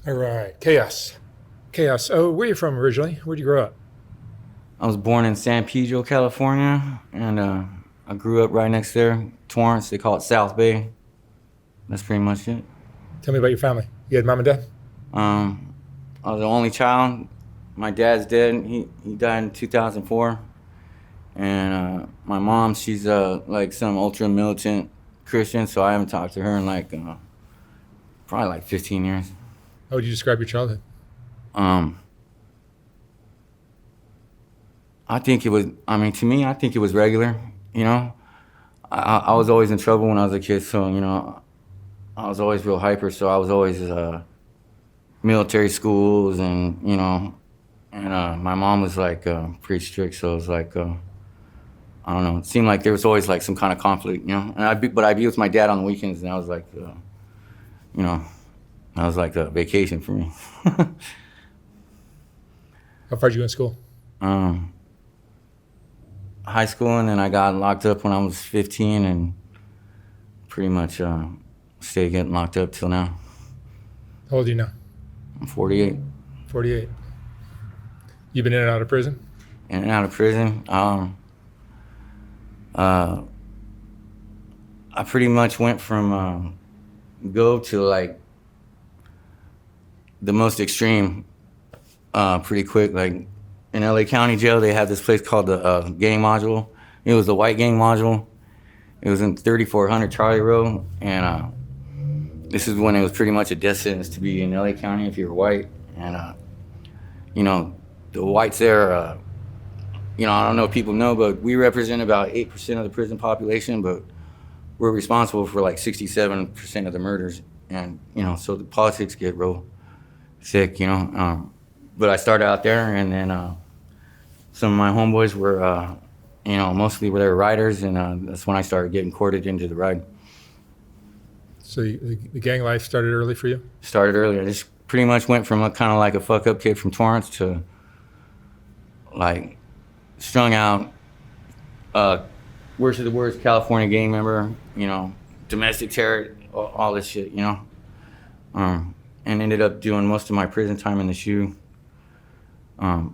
All right, Chaos. Chaos. Oh, where are you from originally? Where'd you grow up? I was born in San Pedro, California, and I grew up right next there, Torrance. They call it South Bay. That's pretty much it. Tell me about your family. You had mom and dad? Um, I was the only child. My dad's dead. He died in 2004. And my mom, she's like some ultra militant Christian, so I haven't talked to her in like probably like 15 years. How would you describe your childhood? Um, I think it was. I mean, to me, I think it was regular. You know, I was always in trouble when I was a kid, so I was always real hyper. So I was always military schools, and my mom was like pretty strict, so it was like I don't know. It seemed like there was always like some kind of conflict, And I'd be with my dad on the weekends, and I was like, you know, that was like a vacation for me. How far did you go in school? um, High school, and then I got locked up when I was 15, and pretty much stayed getting locked up till now. How old are you now? I'm 48. 48. You've been in and out of prison? In and out of prison. I pretty much went from go to like the most extreme pretty quick. Like in LA County Jail, they have this place called the gang module. It was the white gang module. It was in 3400 Charlie Road, and this is when it was pretty much a death sentence to be in LA County if you were white. And the whites there, I don't know if people know, but we represent about 8% of the prison population, but we're responsible for like 67% of the murders. And so the politics get real thick. But I started out there, and then some of my homeboys were, mostly they were riders, and that's when I started getting courted into the ride. So the gang life started early for you? Started early. I just pretty much went from kind of like a fuck up kid from Torrance to like strung out, worst of the worst California gang member, domestic terror, all this shit, and ended up doing most of my prison time in the SHU.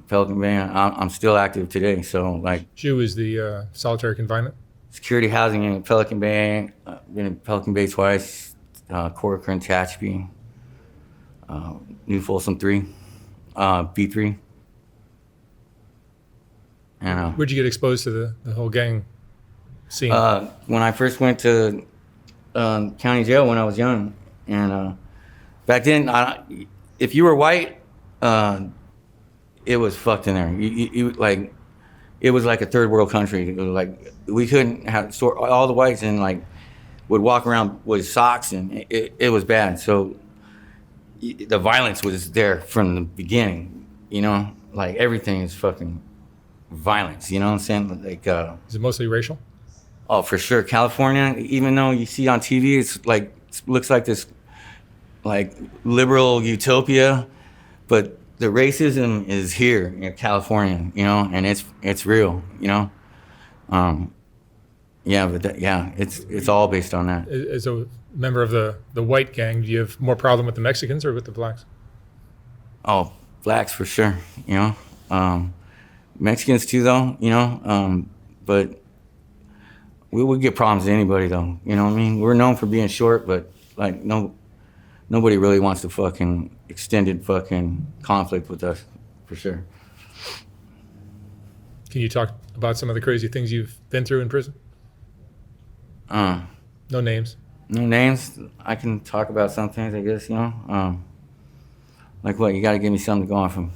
Pelican Bay. I'm still active today, so like. SHU is the solitary confinement? Security housing in Pelican Bay. Been in Pelican Bay twice. Corcoran, Tehachapi, New Folsom 3, B3. And Where'd you get exposed to the whole gang scene? when I first went to county jail when I was young, and back then, if you were white, it was fucked in there. You like, it was like a third world country. It was like we couldn't have all the whites and like would walk around with socks, and it was bad. So the violence was there from the beginning. Like everything is fucking violence. You know what I'm saying? Like. Is it mostly racial? Oh, for sure. California, even though you see on TV, it's like looks like this like liberal utopia, but the racism is here in California, and it's real, Yeah, but it's all based on that. As a member of the white gang, do you have more problem with the Mexicans or with the blacks? Oh, blacks for sure, Mexicans too, though, but we would get problems with anybody, though. You know what I mean? We're known for being short, but like nobody really wants to fucking extended fucking conflict with us, for sure. Can you talk about some of the crazy things you've been through in prison? No names. No names. I can talk about some things, I guess. Like what? You got to give me something to go on from.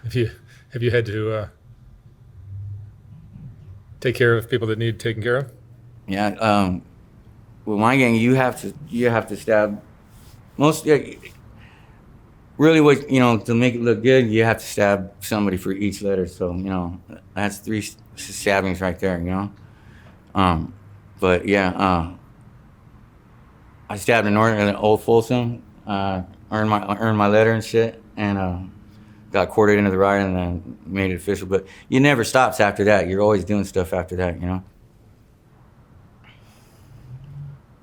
Have you had to take care of people that need taken care of? Yeah. With my gang, you have to stab. Most really, what to make it look good, you have to stab somebody for each letter. So that's 3 stabbings right there. But yeah, I stabbed an old Folsom, earned my letter and shit, and got courted into the ride, and then made it official. But you never stops after that. You're always doing stuff after that.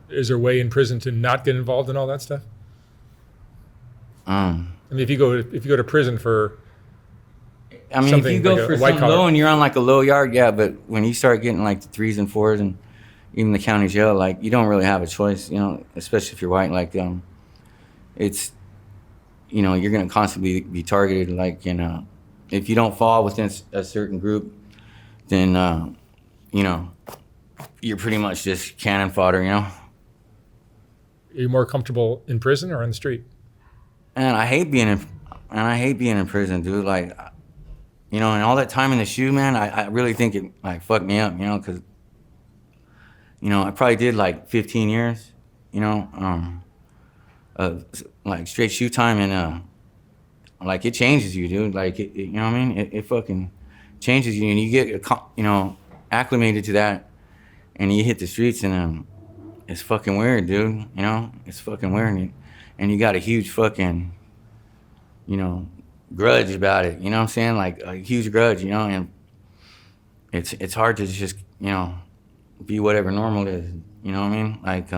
Is there a way in prison to not get involved in all that stuff? I mean, if you go to prison for I mean, if something you go like for a white something collar. low and you're on like a low yard, yeah, but when you start getting like the 3s and 4s and even the county jail, like you don't really have a choice, especially if you're white. Like, it's, you're gonna constantly be targeted. Like, if you don't fall within a certain group, then, you're pretty much just cannon fodder, Are you more comfortable in prison or on the street? And I hate being in prison, dude. Like, and all that time in the shoe, man, I really think it like fucked me up, because, I probably did like 15 years, like straight shoe time, and like it changes you, dude. Like, you know what I mean? It fucking changes you, and you get, acclimated to that, and you hit the streets, and it's fucking weird, dude. It's fucking weird, and you got a huge fucking, grudge about it. You know what I'm saying? Like a huge grudge, and it's hard to just, be whatever normal is. You know what I mean? Like,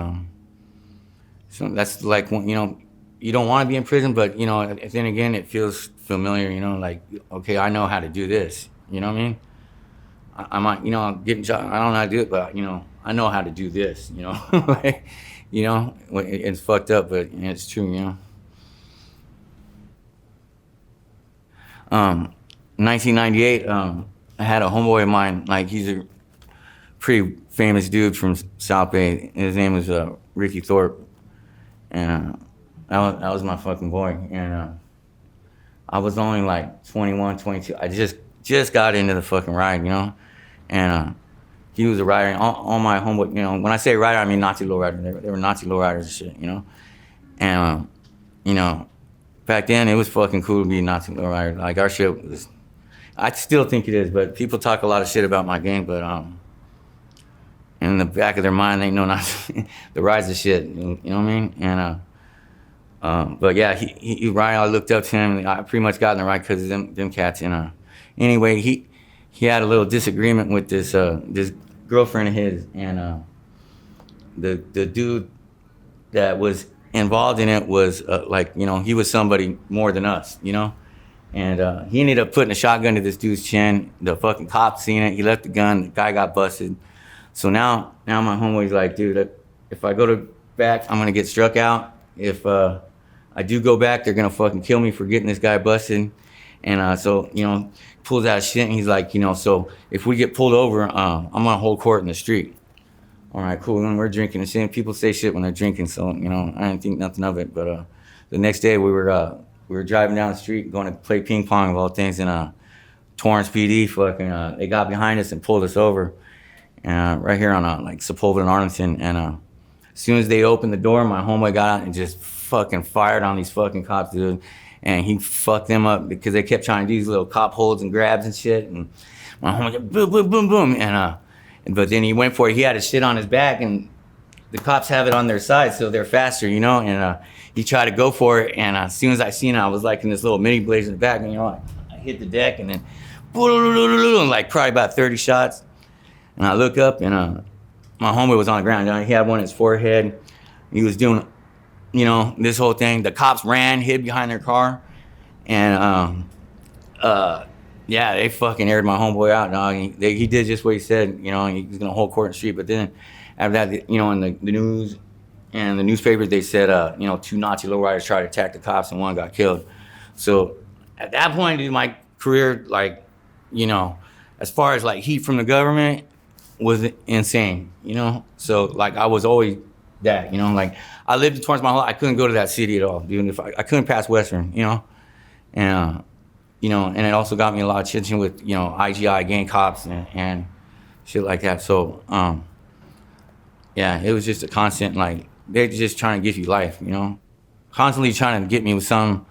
so that's like when, you don't want to be in prison, but then again, it feels familiar. Like, okay, I know how to do this. You know what I mean? I might, I'm getting shot. I don't know how to do it, but I know how to do this. Like, it's fucked up, but it's true. 1998, I had a homeboy of mine, like he's a pretty famous dude from South Bay. His name was Ricky Thorpe, and that was my fucking boy. And I was only like 21, 22. I just got into the fucking ride, and he was a rider. All my homeboy, when I say rider, I mean Nazi lowrider. They were Nazi lowriders and shit, and back then, it was fucking cool to be Nazi lowrider. Like, our shit was, I still think it is, but people talk a lot of shit about my gang, but in the back of their mind, they know not the rides of shit, you know what I mean? And, but yeah, he Ryan, I looked up to him, I pretty much got in the ride because of them cats, and anyway, he had a little disagreement with this girlfriend of his, and the dude that was involved in it was like, he was somebody more than us, and he ended up putting a shotgun to this dude's chin. The fucking cops seen it. He left the gun. The guy got busted. So now my homeboy's like, dude, if I go back, I'm gonna get struck out. If I do go back, they're gonna fucking kill me for getting this guy busted. And so pulls out shit, and he's like, so if we get pulled over, I'm gonna hold court in the street. All right, cool. And we're drinking and shit. People say shit when they're drinking, so I didn't think nothing of it. But the next day we were driving down the street going to play ping pong of all things, and Torrance PD fucking they got behind us and pulled us over, right here on like Sepulveda and Arlington. And as soon as they opened the door, my homeboy got out and just fucking fired on these fucking cops, dude. And he fucked them up because they kept trying to do these little cop holds and grabs and shit. And my homeboy just boom, boom, boom, boom, and but then he went for it. He had his shit on his back, and the cops have it on their side, so they're faster, and he tried to go for it, and as soon as I seen it, I was like in this little mini blaze in the back, and I hit the deck, and then like probably about 30 shots, and I look up, and my homeboy was on the ground. He had one in his forehead. He was doing, this whole thing. The cops ran, hid behind their car, and yeah, they fucking aired my homeboy out, dog. He did just what he said, he was gonna hold court in the street. But then after that, in the news and the newspapers, they said, 2 Nazi lowriders tried to attack the cops and one got killed. So at that point in my career, like, as far as like heat from the government was insane, So like I was always that, like I lived in Torrance my whole life. I couldn't go to that city at all, dude. If I couldn't pass Western, and and it also got me a lot of attention with, IGI, gang cops, and shit like that. So, yeah, it was just a constant, like, they're just trying to give you life, constantly trying to get me with something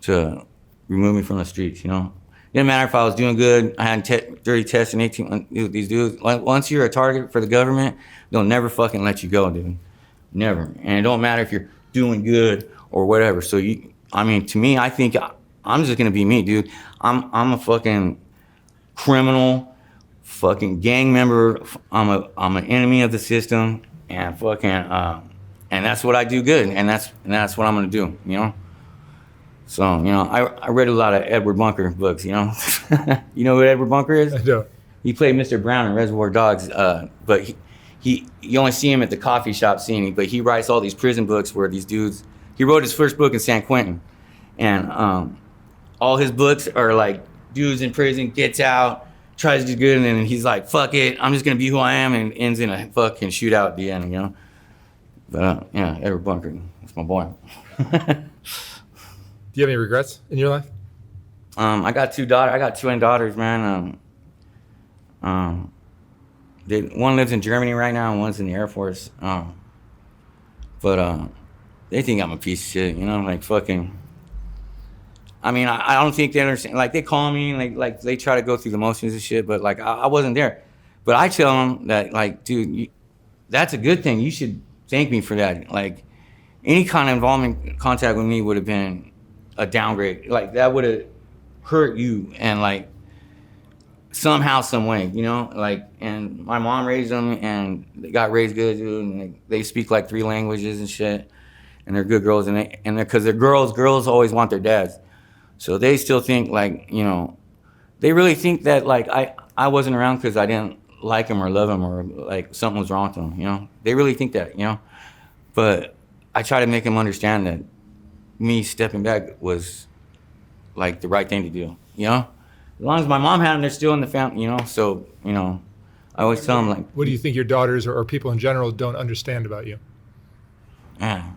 to remove me from the streets, Didn't matter if I was doing good. I had 30 tests in 18, these dudes. Once you're a target for the government, they'll never fucking let you go, dude. Never. And it don't matter if you're doing good or whatever. So, to me, I think I'm just gonna be me, dude. I'm a fucking criminal, fucking gang member. I'm an enemy of the system, and fucking and that's what I do good, and that's what I'm gonna do, So, I read a lot of Edward Bunker books, You know who Edward Bunker is? I do. He played Mr. Brown in Reservoir Dogs, but you only see him at the coffee shop scene, but he writes all these prison books where these dudes, he wrote his first book in San Quentin, and all his books are like dudes in prison, gets out, tries to do good, and then he's like, fuck it, I'm just gonna be who I am, and ends in a fucking shootout at the end, But Edward Bunker, that's my boy. Do you have any regrets in your life? I got twin daughters, man. One lives in Germany right now, and one's in the Air Force. But they think I'm a piece of shit, like fucking. I mean, I don't think they understand. Like, they call me, like they try to go through the motions and shit, but like I wasn't there. But I tell them that, like, dude, that's a good thing. You should thank me for that. Like, any kind of involvement, contact with me would have been a downgrade. Like, that would have hurt you, and like somehow, some way, like. And my mom raised them, and they got raised good, dude. And they speak like 3 languages and shit, and they're good girls. And because they're girls always want their dads. So they still think, like, they really think that, like, I wasn't around because I didn't like him or love him, or like something was wrong with him, They really think that, But I try to make them understand that me stepping back was like the right thing to do, As long as my mom had them, they're still in the family, So, I always tell them, like. What do you think your daughters or people in general don't understand about you? Yeah,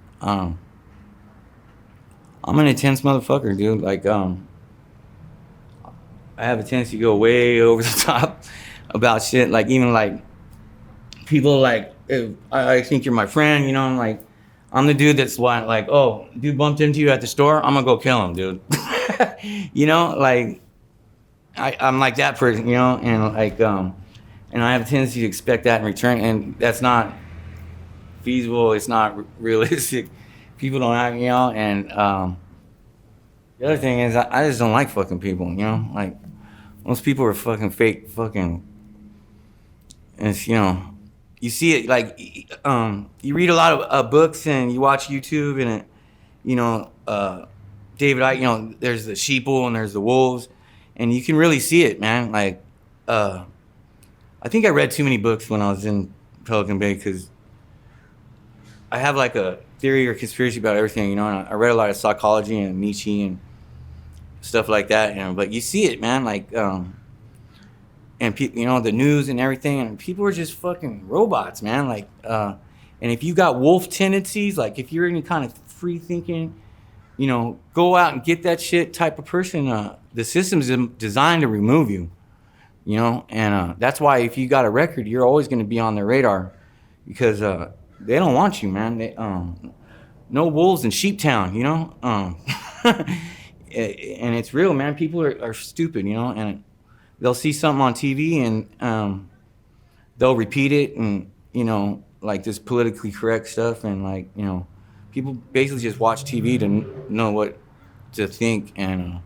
I'm an intense motherfucker, dude. Like, I have a tendency to go way over the top about shit. Like, even like people, like, if I think you're my friend, like, I'm the dude that's like, oh, dude bumped into you at the store, I'm gonna go kill him, dude. Like, I'm like that person, and like, and I have a tendency to expect that in return, and that's not feasible. It's not realistic. People don't have, and the other thing is I just don't like fucking people, like, most people are fucking fake fucking, and it's, you see it, like, you read a lot of books and you watch YouTube, and it, David Icke, there's the sheeple and there's the wolves, and you can really see it, man. Like, I think I read too many books when I was in Pelican Bay, because I have like a theory or conspiracy about everything, and I read a lot of psychology and Nietzsche and stuff like that, but you see it, man, like, and people, the news and everything, and people are just fucking robots, man, like, and if you got wolf tendencies, like, if you're any kind of free thinking, go out and get that shit type of person, the system's designed to remove you, and that's why if you got a record, you're always going to be on their radar, because they don't want you, man. They, no wolves in Sheeptown, and it's real, man. People are stupid, and they'll see something on TV and they'll repeat it, and like this politically correct stuff, and like, people basically just watch TV to know what to think and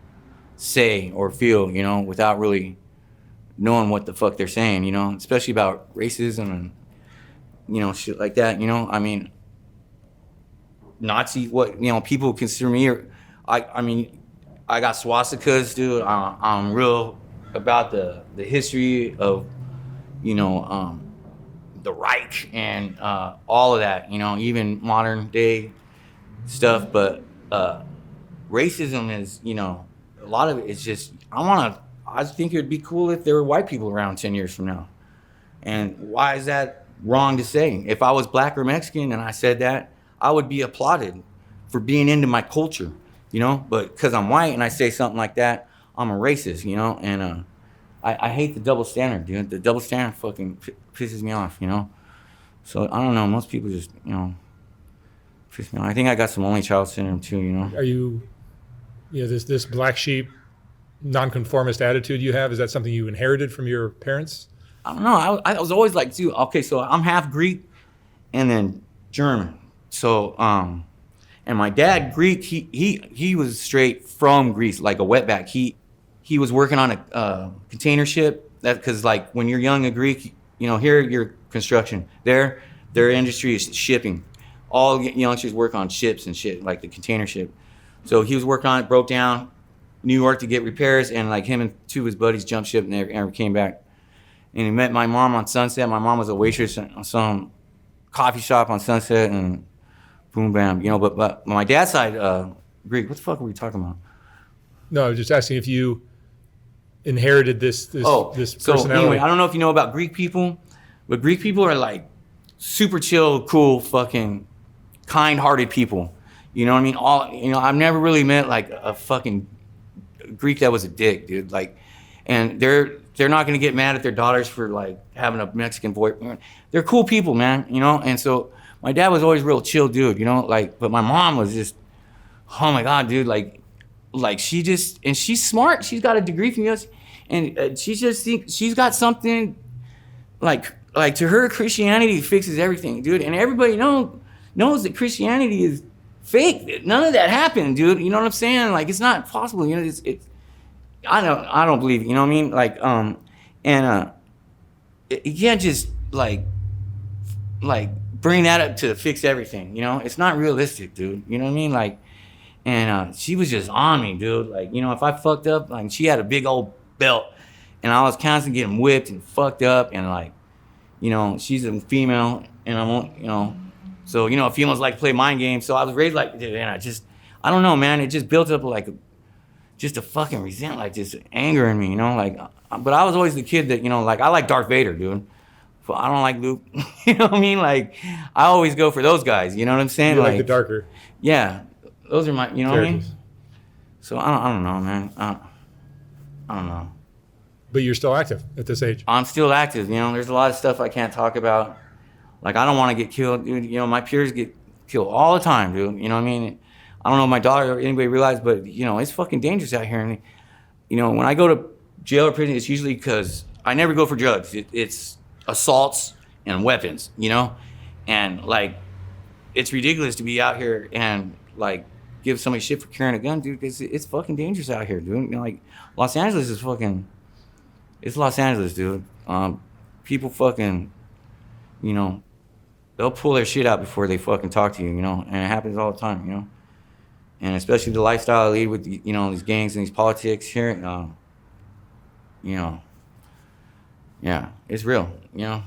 say or feel, without really knowing what the fuck they're saying, especially about racism and shit like that, I mean, Nazi, what, people consider me, or, I mean, I got swastikas, dude. I'm real about the history of, the Reich and all of that, even modern day stuff. But racism is, a lot of it is just, I think it would be cool if there were white people around 10 years from now. And why is that wrong to say? If I was black or Mexican and I said that, I would be applauded for being into my culture, but because I'm white and I say something like that, I'm a racist, and I hate the double standard, dude. The double standard fucking pisses me off, So I don't know, most people just, piss me off. I think I got some only child syndrome too, Are you, this black sheep, nonconformist attitude you have, is that something you inherited from your parents? I don't know. I was always like, dude, okay, so I'm half Greek and then German. So, and my dad, Greek, he was straight from Greece, like a wetback. He was working on a container ship, because like when you're young, a Greek, here you're construction. Their industry is shipping. All youngsters work on ships and shit, like the container ship. So he was working on it, broke down, New York to get repairs, and like him and two of his buddies jumped ship and never came back. And he met my mom on Sunset. My mom was a waitress at some coffee shop on Sunset, and boom, bam, you know. But my dad's side, Greek. What the fuck were we talking about? No, I was just asking if you inherited this So personality. anyway, I don't know if you know about Greek people, but Greek people are like super chill, cool, fucking kind-hearted people. You know what I mean? I've never really met like a fucking Greek that was a dick, dude. Like, and they're not gonna get mad at their daughters for like having a Mexican boyfriend. They're cool people, man. You know. And so my dad was always real chill, dude. You know, like, but my mom was just, oh my god, dude, like she's smart. She's got a degree from us, and she just thinks she's got something like to her Christianity fixes everything, dude. And everybody knows that Christianity is fake. None of that happened, dude. You know what I'm saying? Like, it's not possible. You know, it's I don't believe it. You know what I mean? Like, you can't just like bring that up to fix everything. You know, it's not realistic, dude. You know what I mean? Like, and she was just on me, dude. Like, you know, if I fucked up, like, she had a big old belt, and I was constantly getting whipped and fucked up, and like, you know, she's a female, and I won't, you know. So, you know, females like to play mind games. So I was raised like, and I don't know, man. It just built up like just a fucking resentment, like just anger in me, you know. Like, but I was always the kid that, you know, like I like Darth Vader, dude. But I don't like Luke. You know what I mean? Like, I always go for those guys. You know what I'm saying? You like the darker. Yeah, those are my, you know characters. what I mean? So I don't know, man. I don't know. But you're still active at this age. I'm still active. You know, there's a lot of stuff I can't talk about. Like, I don't want to get killed, dude. You know, my peers get killed all the time, dude. You know what I mean? I don't know if my daughter or anybody realized, but, you know, it's fucking dangerous out here. And, you know, when I go to jail or prison, it's usually because I never go for drugs. It's assaults and weapons, you know? And, like, it's ridiculous to be out here and, like, give somebody shit for carrying a gun, dude, because it's fucking dangerous out here, dude. You know, like, Los Angeles is fucking... It's Los Angeles, dude. People fucking, you know, they'll pull their shit out before they fucking talk to you, you know, and it happens all the time, you know. And especially the lifestyle I lead with, you know, these gangs and these politics here, you know, yeah, it's real, you know,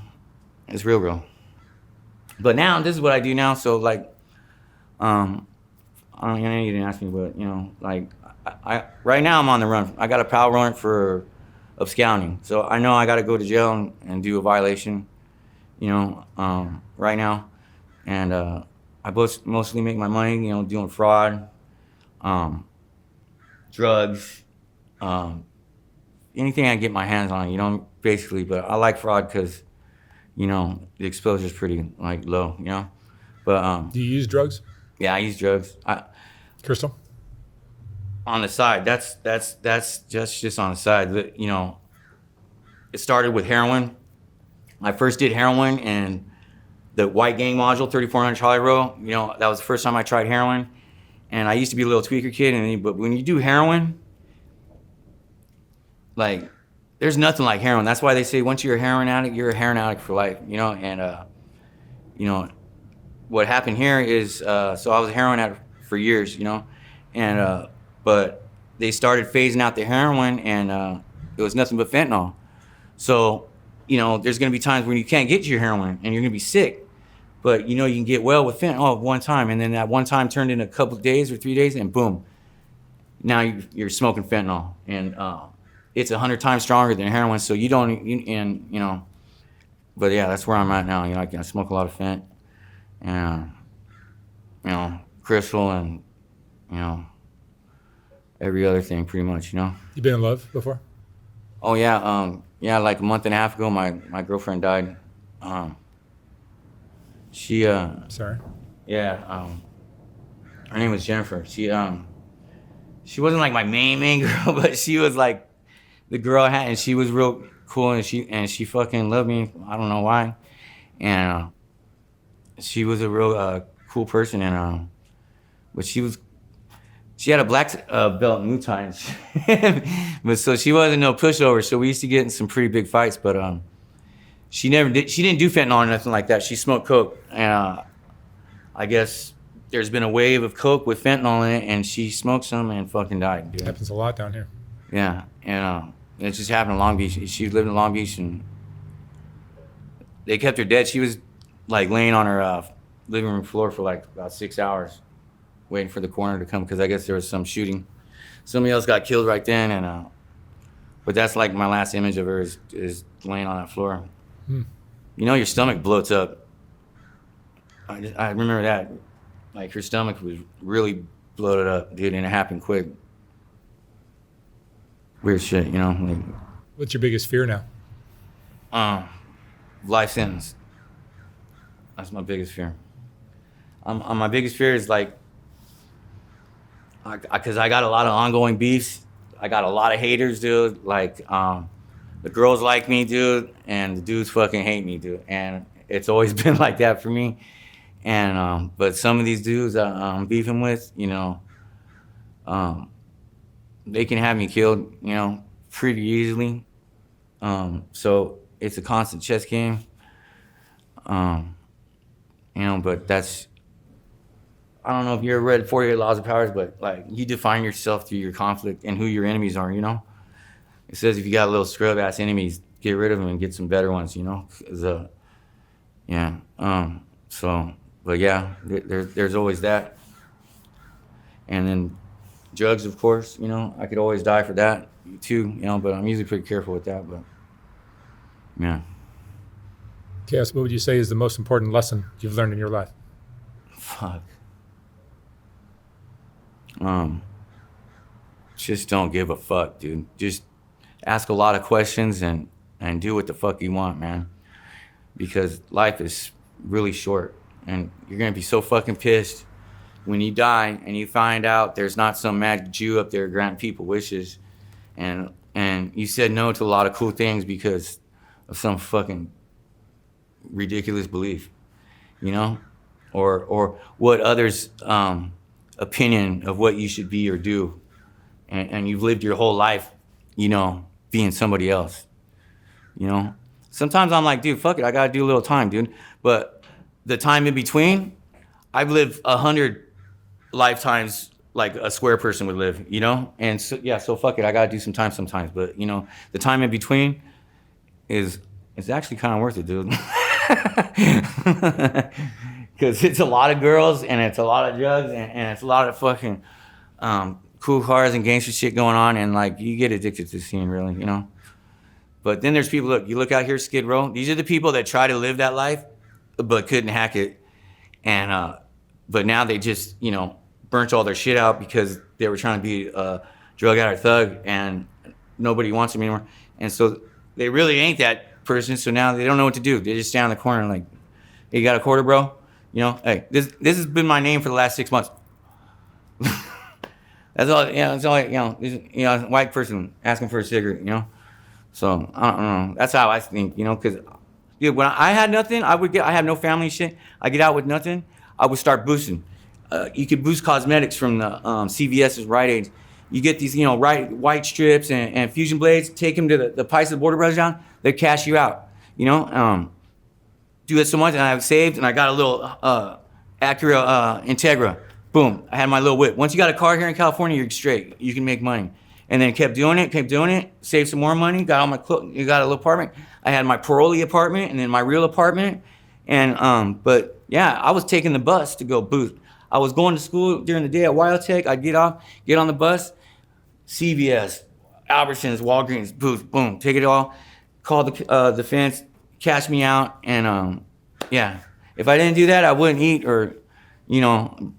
it's real. But now, this is what I do now, so, like, I know you didn't ask me, but, you know, like, I right now I'm on the run. I got a power warrant for absconding, so I know I got to go to jail and do a violation, you know, right now. And I mostly make my money, you know, doing fraud, drugs, anything I get my hands on, you know, basically. But I like fraud because, you know, the exposure is pretty, like, low, you know. But Do you use drugs? yeah, I use drugs. Crystal? On the side, that's just on the side. But, you know, it started with heroin. I first did heroin and the white gang module, 3400 Charlie Row. You know, that was the first time I tried heroin. And I used to be a little tweaker kid, but when you do heroin, like, there's nothing like heroin. That's why they say once you're a heroin addict, you're a heroin addict for life. You know, and you know, what happened here is, so I was a heroin addict for years, you know, and but they started phasing out the heroin, and it was nothing but fentanyl. So, you know, there's gonna be times when you can't get your heroin and you're gonna be sick, but you know you can get well with fentanyl at one time, and then that one time turned in a couple of days or 3 days, and boom, now you're smoking fentanyl, and it's 100 times stronger than heroin. So you don't, and you know, but yeah, that's where I'm at now. You know, I smoke a lot of fent, and you know, crystal, and you know, every other thing pretty much, you know. You been in love before? Oh yeah, yeah, like a month and a half ago, my girlfriend died. She Sorry. yeah, her name was Jennifer. She wasn't like my main girl, but she was like the girl I had, and she was real cool, and she fucking loved me. I don't know why, and she was a real cool person, and but she had a black belt in Muay Thai, but so she wasn't no pushover. So we used to get in some pretty big fights, but she didn't do fentanyl or nothing like that. She smoked coke, and I guess there's been a wave of coke with fentanyl in it, and she smoked some and fucking died, dude. Happens a lot down here. Yeah, and it just happened in Long Beach. She lived in Long Beach, and they kept her dead. She was like laying on her living room floor for like about 6 hours, waiting for the coroner to come, because I guess there was some shooting. Somebody else got killed right then, and but that's like my last image of her is laying on that floor. You know, your stomach bloats up. I remember that. Like, her stomach was really bloated up, dude, and it happened quick. Weird shit, you know? Like, What's your biggest fear now? life sentence. That's my biggest fear. My biggest fear is, like, because I got a lot of ongoing beefs. I got a lot of haters, dude. Like, the girls like me, dude, and the dudes fucking hate me, dude. And it's always been like that for me. And but some of these dudes I'm beefing with, you know, they can have me killed, you know, pretty easily. So it's a constant chess game. You know, but that's, I don't know if you ever read 48 Laws of Powers, but like, you define yourself through your conflict and who your enemies are, you know? It says if you got little scrub ass enemies, get rid of them and get some better ones, you know? 'Cause, yeah. So, but yeah, there's always that. And then drugs, of course, you know, I could always die for that too, you know, but I'm usually pretty careful with that, but yeah. Kaos, what would you say is the most important lesson you've learned in your life? Fuck. Just don't give a fuck, dude. Just ask a lot of questions and do what the fuck you want, man. Because life is really short, and you're gonna be so fucking pissed when you die and you find out there's not some mad Jew up there granting people wishes, and you said no to a lot of cool things because of some fucking ridiculous belief, you know, or what others' opinion of what you should be or do, and you've lived your whole life, you know, being somebody else, you know. Sometimes I'm like, dude, fuck it, I gotta do a little time, dude. But the time in between, I've lived 100 lifetimes like a square person would live, you know? And so, yeah, so fuck it, I gotta do some time sometimes. But, you know, the time in between is actually kind of worth it, dude. Because it's a lot of girls, and it's a lot of drugs, and it's a lot of fucking cool cars and gangster shit going on, and like, you get addicted to the scene, really, you know? But then there's people, you look out here, Skid Row, these are the people that try to live that life, but couldn't hack it. And, but now they just, you know, burnt all their shit out because they were trying to be a drug addict thug, and nobody wants them anymore. And so they really ain't that person, so now they don't know what to do. They just stand in the corner and like, hey, you got a quarter, bro? You know, hey, this has been my name for the last 6 months. That's all, you know, it's all, you know, white person asking for a cigarette, you know? So, I don't know. That's how I think, you know, because, dude, when I had nothing, I had no family and shit. I get out with nothing, I would start boosting. You could boost cosmetics from the CVS's Rite Aid. You get these, you know, white strips and fusion blades, take them to the Pisa Border Brothers down, they cash you out, you know? Do it so much, and I have saved, and I got a little Acura Integra. Boom, I had my little whip. Once you got a car here in California, you're straight. You can make money. And then kept doing it, saved some more money, got all my you got a little apartment. I had my parolee apartment and then my real apartment. And but yeah, I was taking the bus to go boost. I was going to school during the day at Wildtech. I'd get on the bus, CVS, Albertsons, Walgreens, boost, boom, take it all, call the fence, cash me out, and yeah. If I didn't do that, I wouldn't eat or, you know,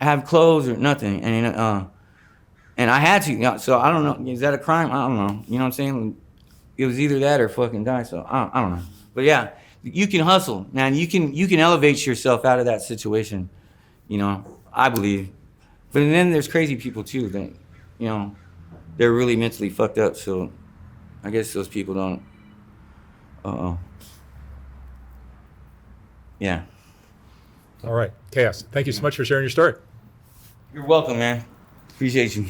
have clothes or nothing. And I had to, you know, so I don't know. Is that a crime? I don't know. You know what I'm saying? It was either that or fucking die. So I don't know. But yeah, you can hustle, man. You can elevate yourself out of that situation. You know, I believe. But then there's crazy people too that, you know, they're really mentally fucked up. So I guess those people don't. Yeah. All right, Kaos, thank you so much for sharing your story. You're welcome, man. Appreciate you.